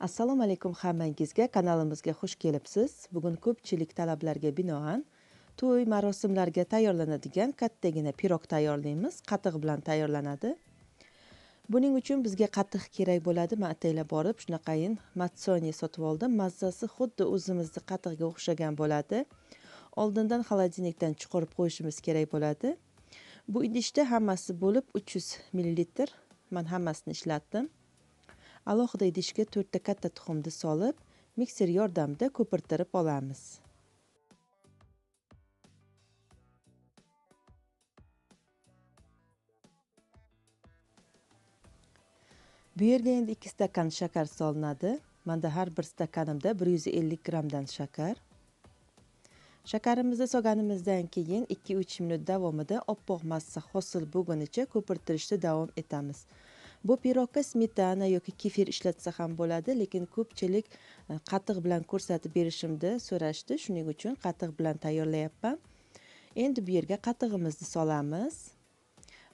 Assalomu alaykum hammangizga, kanalimizga xush kelibsiz. Bugun ko'pchilik talablarga binoan to'y marosimlarga tayyorlanadigan kattagina pirog tayyorlaymiz. Qatiq bilan tayyorlanadi. Buning uchun bizga qatiq kerak bo'ladi. Men ataylab borib shunaqayin matsoni sotib oldim. Mazzasi xuddi o'zimizning qatiqga o'xshagan bo'ladi. Oldindan xolodilnikdan chiqarib qo'yishimiz kerak bo'ladi. Bu idishda hammasi bo'lib 300 ml. Men hammasini ishlatdim. Alohida idishga 4 ta katta tuxumni solib, mikser yordamida ko'pirtirib olamiz. Bu yerga endi 2 stakan shakar solinadi. Menda har bir stakanimda 150 gramdan shakar. Shakarimizni solganimizdan keyin 2-3 minut davomida oppoq massa hosil bo'lgunicha ko'pirtirishda davom etamiz. Bu pirogga smetana yoki kefir ishlatsa ham bo'ladi, lekin ko'pchilik qatiq bilan ko'rsatib berishimni so'rashdi, shuning uchun qatiq bilan tayyorlayapman. Endi bu yerga qatig'imizni solamiz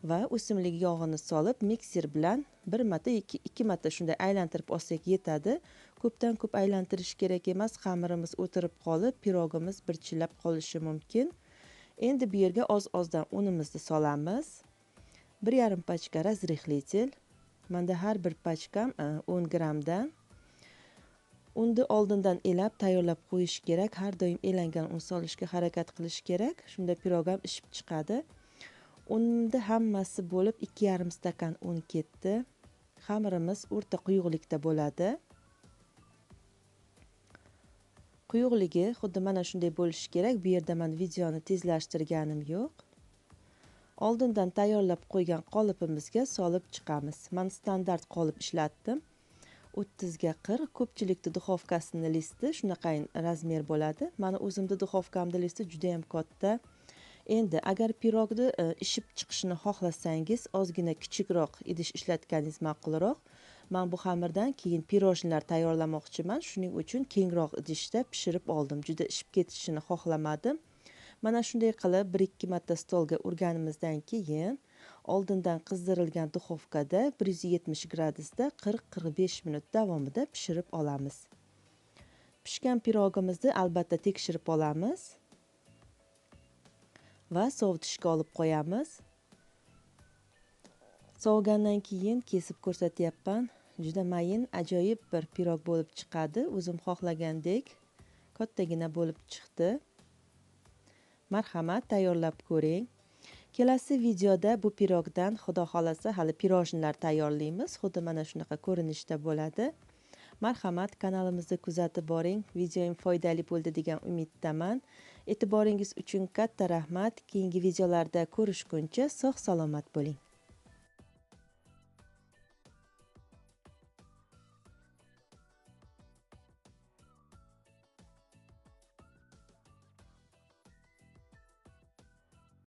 va o'simlik yog'ini solib mikser bilan bir marta ikki marta shunday aylantirib olsak yetadi. Ko'pdan ko'p aylantirish kerak emas, xamirimiz o'tirib qolib, pirogimiz birchilab qolishi mumkin. Endi bu yerga oz-ozdan unimizni solamiz. 1,5 pachka razrihlitel. Menda har bir pachkam 10 gramdan. Unni oldindan elab tayyorlab qo'yish kerak. Har doim elangan un solishga harakat qilish kerak. Shunda pirog ham ishib chiqadi. Unni hammasi bo'lib 2,5 stakan un ketdi. Xamirimiz o'rta quyuqlikda bo'ladi. Quyuqligi xuddi mana shunday bo'lishi kerak. Bu yerda men videoni tezlashtirganim yo'q. Oldindan tayyorlab qo'ygan qolipimizga solib chiqamiz. Men standart qolip ishlatdim. 30 ga 40. Ko'pchilikning duxovkasining listi shunaqayin razmer bo'ladi. Meni o'zimning duxovkamning listi juda ham katta. Endi agar pirogni ishib chiqishini xohlasangiz, ozgina kichikroq idish ishlatganingiz ma'qulroq. Men bu xamirdan keyin pirojnilar tayyorlamoqchiman. Shuning uchun kengroq idishda pishirib oldim. Juda ishib ketishini xohlamadim. Mana shunday qilib 1-2 marta stolga urganimizdan keyin oldindan qizdirilgan duxovkada 170 gradusda 40-45 minut davomida pishirib olamiz. Pishgan pirogimizni albatta tekshirib olamiz va sovitishga olib qo'yamiz. Sovigandan keyin kesib ko'rsatyapman. Juda mayin, ajoyib bir pirog bo'lib chiqadi. O'zim xohlagandek kattagina bo'lib chiqdi. Marhamat, tayyorlab ko'ring. Kelasi videoda bu pirogdan xudo xolasa hali pirojnilar tayyorlaymiz. Xuddi mana shunaqa ko'rinishda bo'ladi. Marhamat, kanalimizni kuzatib boring. Videoim foydali bo'ldi degan umiddaman. E'tiboringiz uchun katta rahmat. Keyingi videolarda ko'rishguncha sog' salomat bo'ling.